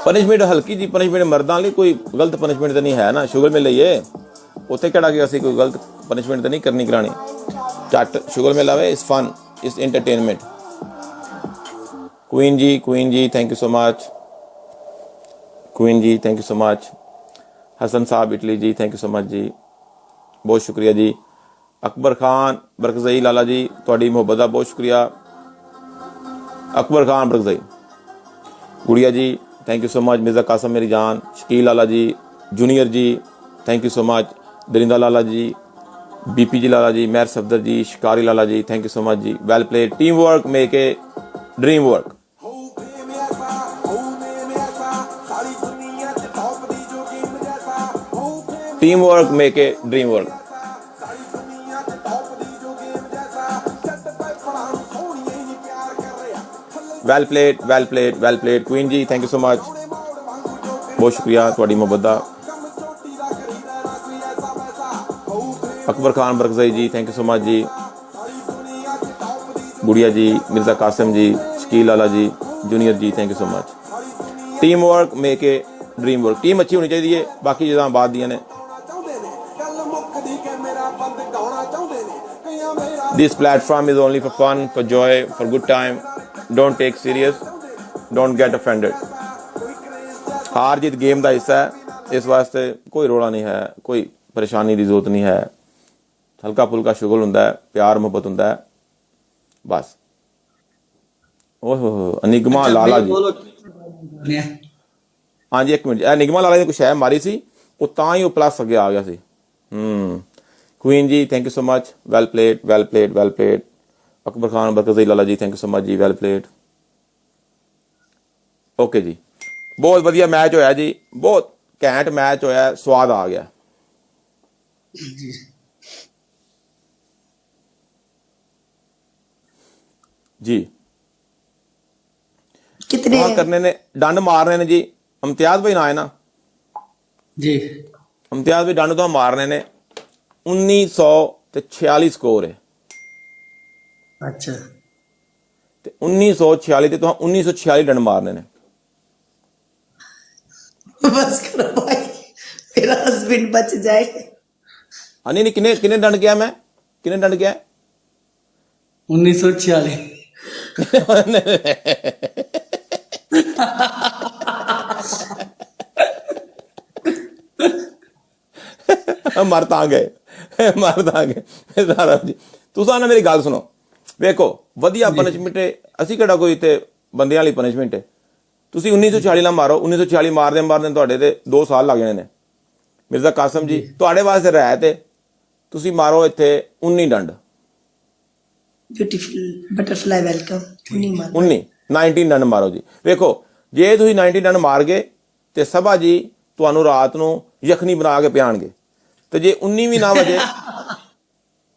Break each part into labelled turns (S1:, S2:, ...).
S1: Punishment ਹਲਕੀ ਜੀ punishment ਮਰਦਾਂ ਲਈ, ਕੋਈ ਗਲਤ ਪਨਿਸ਼ਮੈਂਟ ਤਾਂ ਨਹੀਂ ਹੈ ਨਾ। ਸ਼ੁਗਰ ਮਿਲ ਲਈਏ ਉੱਥੇ ਕਿਹੜਾ ਕਿ ਅਸੀਂ ਕੋਈ ਗਲਤ ਪਨਿਸ਼ਮੈਂਟ ਤਾਂ ਨਹੀਂ ਕਰਨੀ ਕਰਾਣੀ। ਝੱਟ ਸ਼ੁਗਰ ਮਿਲ ਆਵੇ, ਇਸ ਫਨ, ਇਸ entertainment. Queen ji thank you so much. Queen ji thank you so much. Hasan साहब Italy ji thank you so much ji, बहुत शुक्रिया जी। अकबर खान बरकजई लाला जी थोड़ी मुहब्बत का बहुत शुक्रिया। Akbar Khan Barakzai Gudiya ji thank you so much. Mirza Kasam मेरी जान, Shakeel Lala ji, junior ji thank you so much. दरिंदा लाला जी, बीपी जी लाला जी, मैर सफदर जी, शिकारी Lala ji thank you so much ji. Well played. Team work make a dream work. Team work make a dream work. Well played, well played, well played. Queen ji thank you so much, बहुत शुक्रिया थोड़ी मुहब्बत दा। Akbar Khan Barakzai ji thank you so much ji. Gudiya ji, Mirza Kasim ji, Shakeel Lala ji, junior ji thank you so much. Team work make a dream work. Team अच्छी होनी चाहिए, बाकी चीज़ां बाद दियां ने। This platform is only for fun, for joy, for good time. Don't take serious, don't get offended. हार जीत game का हिस्सा है, इस वास्ते कोई रोड़ा नहीं है, कोई परेशानी की जरूरत नहीं है। हल्का फुल्का शुगल होंदा है, प्यार मुहब्बत होंदा है, बस। ओहो अनिगमा लाला जी, हाँ जी एक मिनट, अनिगमा लाला जी कुछ है मारी सी, वो तां ही वो प्लस अगे आ गया सी। Queen ji thank you so much, well played, well played, well played. Akbar Khan Barakzai Lala ji thank you so much ji, well played. Okay ji, बहुत वधिया मैच होया जी, बहुत घैंट मैच होया, स्वाद आ गया जी।
S2: कितने
S1: करने ने डंड मारने ने जी, इम्तियाज भाई ना है ना
S3: जी,
S1: इम्तियाज भाई डंड तो मारने ने 1946 स्कोर है।
S3: अच्छा
S1: ते 1946 ते 1946 डंड मारने ने।
S2: बस करो भाई, मेरा हस्बैंड बच जाए।
S1: नहीं नहीं, किने किने डंड किया, मैं किने डंड किया
S3: 1946।
S1: मर तां गए, मर तां गए सारा जी। तुसां ना मेरी गल सुनो, वेखो वधिया पनिशमेंट है, असी किहड़ा कोई इत्थे बंदियां वाली पनिशमेंट है। तुसी 1946 ना मारो, 1946 मारदे मारदे तुहाडे ते 2 साल लग जाने ने। मिर्ज़ा कासिम जी तुहाडे वास्ते रहत है, तुसी मारो इत्थे 19 डंड।
S2: Beautiful butterfly welcome.
S1: 19 डंड मारो जी। वेखो जे तुसी 19 डंड मार गए ते सबा जी तुहानू रात नू यखनी बना के पियाणगे। ते जे 19 भी ना वजे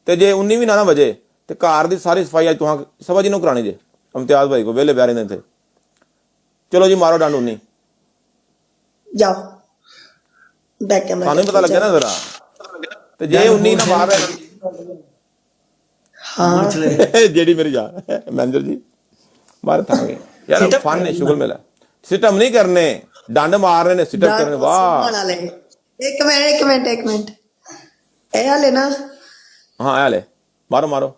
S1: ते जे 19 भी ना वजे ते घर दी सारी सफाई अज तुहां सबा जी नू करानी जे। इम्तियाज भाई को वेले प्यारे ने थे। चलो जी मारो डंड 19।
S2: जाओ बैक कैमरा।
S1: थानू पता लगे ना जरा, ते जे 19 ना मार
S2: हाँ
S1: जेडी मेरी जान मैनेजर जी मार थांगे यार, फन है, शुगर मिला। सिटअप नहीं करने, डंड मारने ने, सिटअप करने। वाह
S2: एक मिनट एक मिनट ए हाले ना।
S1: हाँ हाले मारो मारो।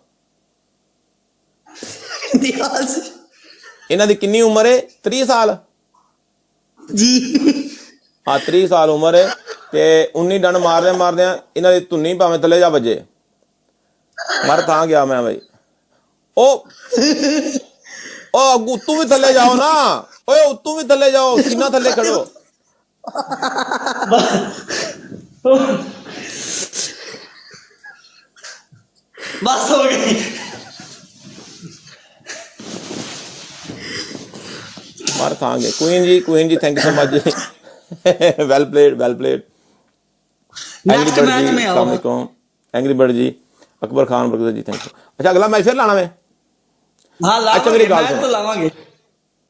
S1: इन्हां दी कितनी उम्र है? 30 साल
S2: जी।
S1: हाँ 30 साल उम्र है ते 19 डंड मारदे मारदे इन्हां दी धुन्नी भावें थले जा वजे। मर थां गया मैं भाई। ओ उत्तू भी थले जाओ ना, ओए उत्तू भी थले जाओ, सीना थले खड़ो।
S3: बस हो गई।
S1: मार खाएंगे। Queen ji thank you so much ji. Well played, well played. Angry
S3: next
S1: bird
S3: match
S1: ji
S3: में
S1: अस्सलाम वालेकुम। Angry bird ji, Akbar Khan Barkat ji thank you. अच्छा अगला मैच फिर लाना मैं।
S3: हाँ
S1: अच्छा मेरी
S3: लावांगे,
S1: गल
S3: मैच
S1: सुनो,
S3: तो लावांगे।